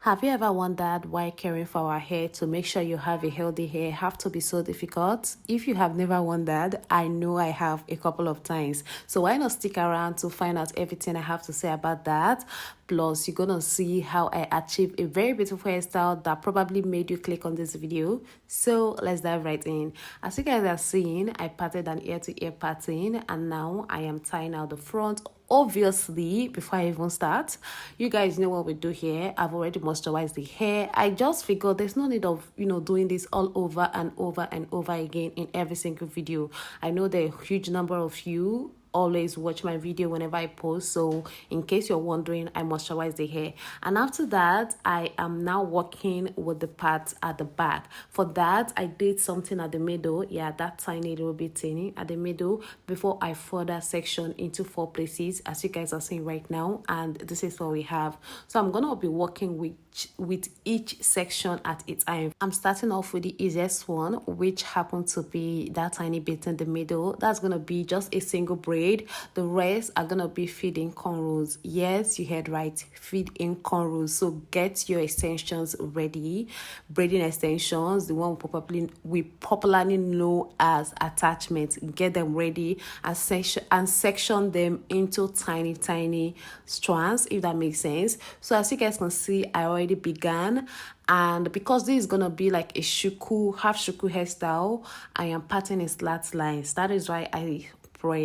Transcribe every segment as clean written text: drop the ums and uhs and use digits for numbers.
Have you ever wondered why caring for our hair to make sure you have a healthy hair have to be so difficult? If you have never wondered, I know I have a couple of times. So why not stick around to find out everything I have to say about that? Plus, you're gonna see how I achieved a very beautiful hairstyle that probably made you click on this video. So let's dive right in. As you guys are seeing, I parted an ear-to-ear parting, and now I am tying out the front. Obviously, before I even start, you guys know what we do here. I've already moisturized the hair. I just figured there's no need of doing this all over and over and over again in every single video. I know there are a huge number of you always watch my video whenever I post, so in case you're wondering, I moisturize the hair. And after that, I am now working with the part at the back. For that, I did something at the middle, that tiny little bit tiny at the middle, before I further section into 4 places, as you guys are seeing right now. And this is what we have. So I'm gonna be working with each section at its time. I'm starting off with the easiest one, which happened to be that tiny bit in the middle. That's gonna be just a single braid. The rest are gonna be feedin cornrows. Yes, you heard right, feed-in cornrows. So get your extensions ready. Braiding extensions, the one we popularly know as attachments. Get them ready and section them into tiny strands, if that makes sense. So as you guys can see, I already began, and because this is gonna be like a half shuku hairstyle, I am parting in slat lines. That is why I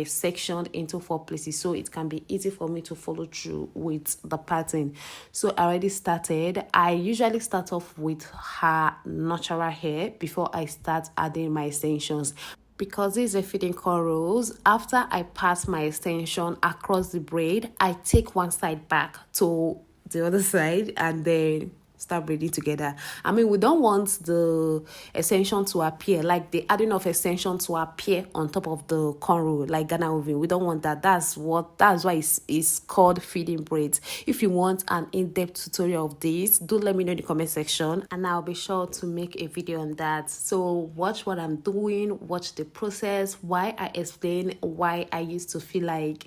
sectioned into 4 places, so it can be easy for me to follow through with the pattern. So I already started. I usually start off with her natural hair before I start adding my extensions. Because these are feeding cornrows, after I pass my extension across the braid, I take one side back to the other side and then start braiding together. I mean, we don't want the extension to appear, like the adding of extension to appear on top of the cornrow, like Ghana weaving. We don't want that. That's why it's called feeding braids. If you want an in-depth tutorial of this, do let me know in the comment section, and I'll be sure to make a video on that. So watch what I'm doing, watch the process, why I explain why I used to feel like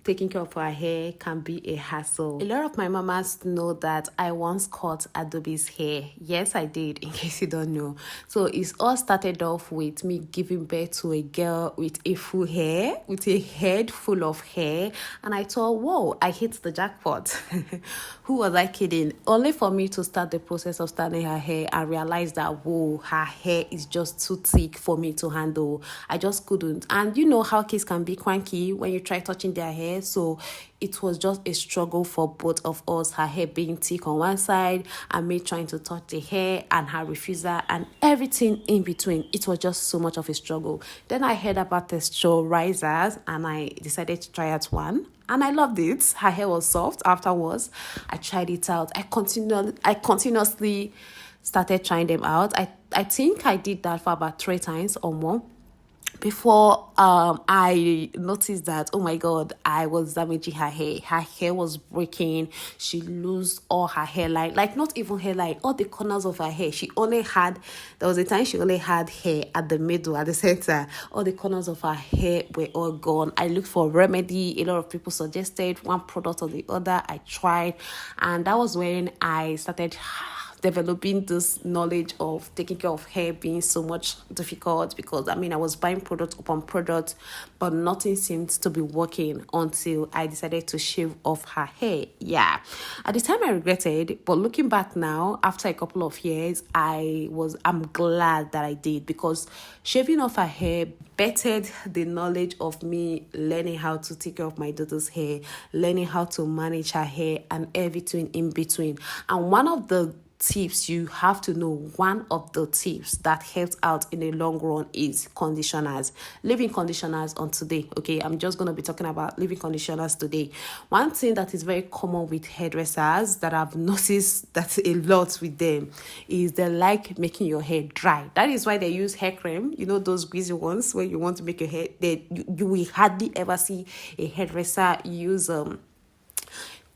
taking care of her hair can be a hassle. A lot of my mamas know that I once cut Adaoz's hair. Yes, I did, in case you don't know. So it's all started off with me giving birth to a girl with a full hair, with a head full of hair, and I thought, whoa, I hit the jackpot. Who was I kidding? Only for me to start the process of styling her hair and realize that, whoa, her hair is just too thick for me to handle. I just couldn't. And you know how kids can be cranky when you try touching their hair, so it was just a struggle for both of us, her hair being thick on one side and me trying to touch the hair and her refusal and everything in between. It was just so much of a struggle. Then I heard about texturizers and I decided to try out one, and I loved it. Her hair was soft afterwards. I tried it out. I continuously started trying them out. I think I did that for about 3 times or more before I noticed that, oh my god, I was damaging her hair. Her hair was breaking. She lost all her hairline, like not even hairline, all the corners of her hair. There was a time she only had hair at the middle, at the center. All the corners of her hair were all gone. I looked for a remedy. A lot of people suggested one product or the other. I tried, and that was when I started developing this knowledge of taking care of hair being so much difficult, because I was buying product upon product, but nothing seemed to be working until I decided to shave off her hair. At the time I regretted, but looking back now after a couple of years, I'm glad that I did, because shaving off her hair bettered the knowledge of me learning how to take care of my daughter's hair, learning how to manage her hair and everything in between. And one of the tips you have to know, one of the tips that helps out in the long run is conditioners. Leave-in conditioners on today. Okay, I'm just going to be talking about leave-in conditioners today. One thing that is very common with hairdressers that I've noticed that a lot with them is they like making your hair dry. That is why they use hair cream, those greasy ones where you want to make your hair, you will hardly ever see a hairdresser use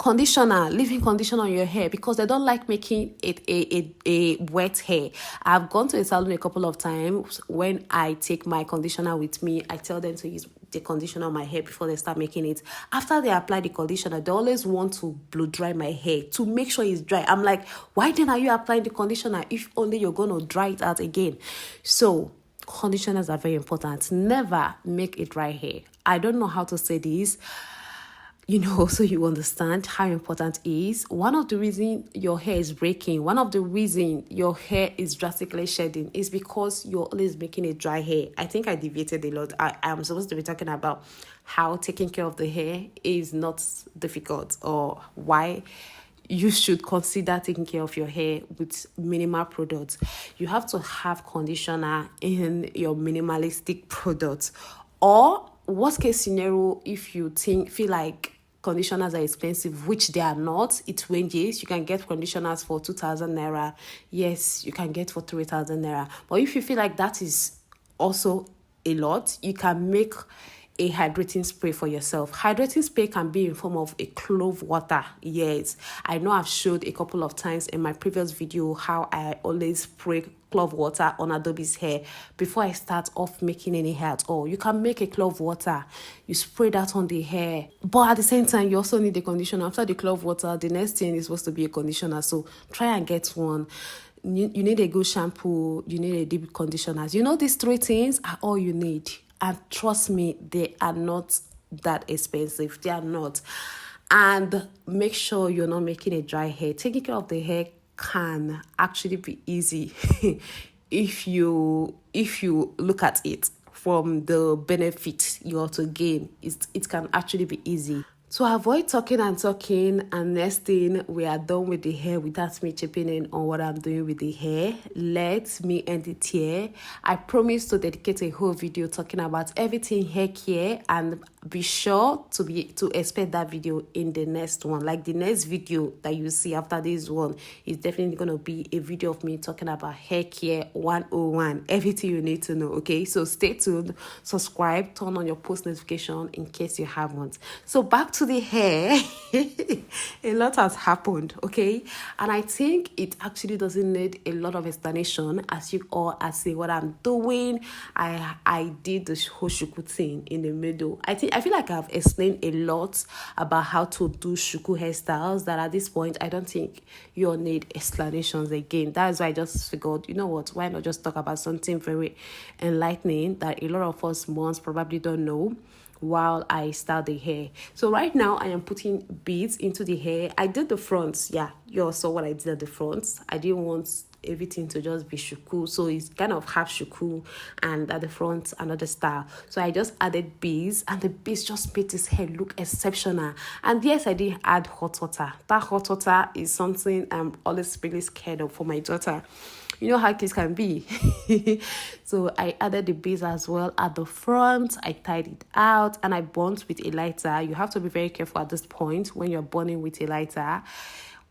leave-in conditioner on your hair, because they don't like making it a wet hair. I've gone to a salon a couple of times. When I take my conditioner with me, I tell them to use the conditioner on my hair before they start making it. After they apply the conditioner, they always want to blow dry my hair to make sure it's dry. I'm like, why then are you applying the conditioner if only you're going to dry it out again? So conditioners are very important. Never make a dry hair. I don't know how to say this, so you understand how important it is. One of the reasons your hair is breaking, one of the reasons your hair is drastically shedding is because you're always making a dry hair. I think I deviated a lot. I'm supposed to be talking about how taking care of the hair is not difficult, or why you should consider taking care of your hair with minimal products. You have to have conditioner in your minimalistic products. Or worst case scenario, if you feel like conditioners are expensive, which they are not, it ranges. You can get conditioners for 2,000 naira. Yes, you can get for 3,000 naira. But if you feel like that is also a lot, you can make a hydrating spray for yourself. Hydrating spray can be in form of a clove water. Yes, I know I've showed a couple of times in my previous video how I always spray clove water on Adobe's hair before I start off making any hair at all. You can make a clove water, you spray that on the hair, but at the same time you also need a conditioner. After the clove water, the next thing is supposed to be a conditioner, so try and get one. You need a good shampoo, you need a deep conditioner. These three things are all you need. And trust me, they are not that expensive. They are not. And make sure you're not making a dry hair. Taking care of the hair can actually be easy if you look at it from the benefit you ought to gain. It can actually be easy. To avoid talking, and next thing we are done with the hair without me chipping in on what I'm doing with the hair, let me end it here. I promise to dedicate a whole video talking about everything hair care, and be sure to expect that video in the next one. Like the next video that you see after this one is definitely going to be a video of me talking about hair care 101, everything you need to know. Okay, so stay tuned, subscribe, turn on your post notification in case you haven't. So back to the hair. A lot has happened, okay, and I think it actually doesn't need a lot of explanation. As you all are seeing what I'm doing, I did the whole shuku thing in the middle. I feel like I've explained a lot about how to do shuku hairstyles, that at this point I don't think you'll need explanations again. That's why I just figured, you know what, why not just talk about something very enlightening that a lot of us moms probably don't know while I style the hair. So right now I am putting beads into the hair. I did the fronts. Yeah, you all saw what I did at the fronts. I didn't want everything to just be shuku, so it's kind of half shuku, and at the front another style. So I just added beads, and the beads just made this hair look exceptional. And yes, I did add hot water. That hot water is something I'm always really scared of for my daughter. You know how kids can be. So I added the beads as well at the front. I tied it out and I burnt with a lighter. You have to be very careful at this point when you're burning with a lighter,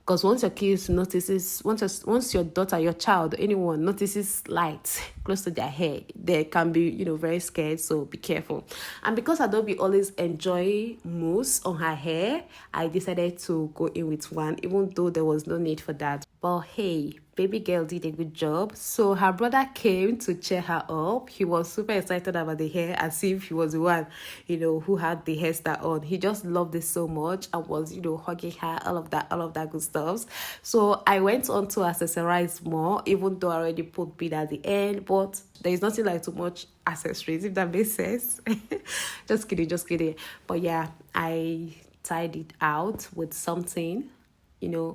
because once your kids notices, once your daughter, your child, anyone notices light close to their hair, they can be, very scared. So be careful. And because Adobe always enjoy mousse on her hair, I decided to go in with one, even though there was no need for that. But hey, baby girl did a good job. So her brother came to cheer her up. He was super excited about the hair, as if he was the one, who had the hairstyle on. He just loved it so much and was, hugging her, all of that good stuff. So I went on to accessorize more, even though I already put bead at the end, but there is nothing like too much accessories, if that makes sense. Just kidding. But yeah, I tied it out with something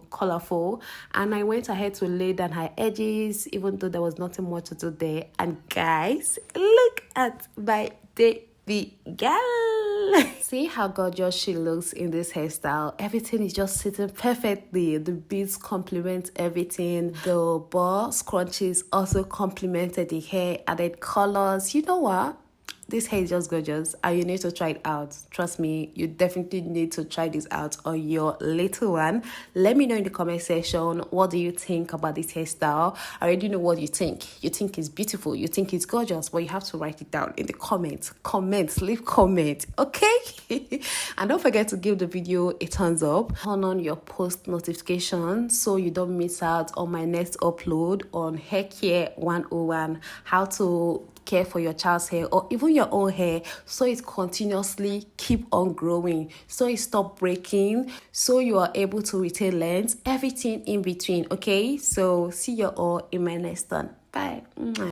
colorful, and I went ahead to lay down her edges, even though there was nothing more to do there. And guys, look at my baby girl. See how gorgeous she looks in this hairstyle. Everything is just sitting perfectly. The beads complement everything. The bow scrunchies also complemented the hair, added colors. You know what? This hair is just gorgeous, and you need to try it out. Trust me, you definitely need to try this out on your little one. Let me know in the comment section, what do you think about this hairstyle? I already know what you think. You think it's beautiful, you think it's gorgeous, but you have to write it down in the comments. Leave comment, okay? And don't forget to give the video a thumbs up. Turn on your post notification so you don't miss out on my next upload on Hair Care 101, how to care for your child's hair or even your own hair, so it continuously keep on growing, so it stop breaking, so you are able to retain length, everything in between. Okay, so see you all in my next one. Bye.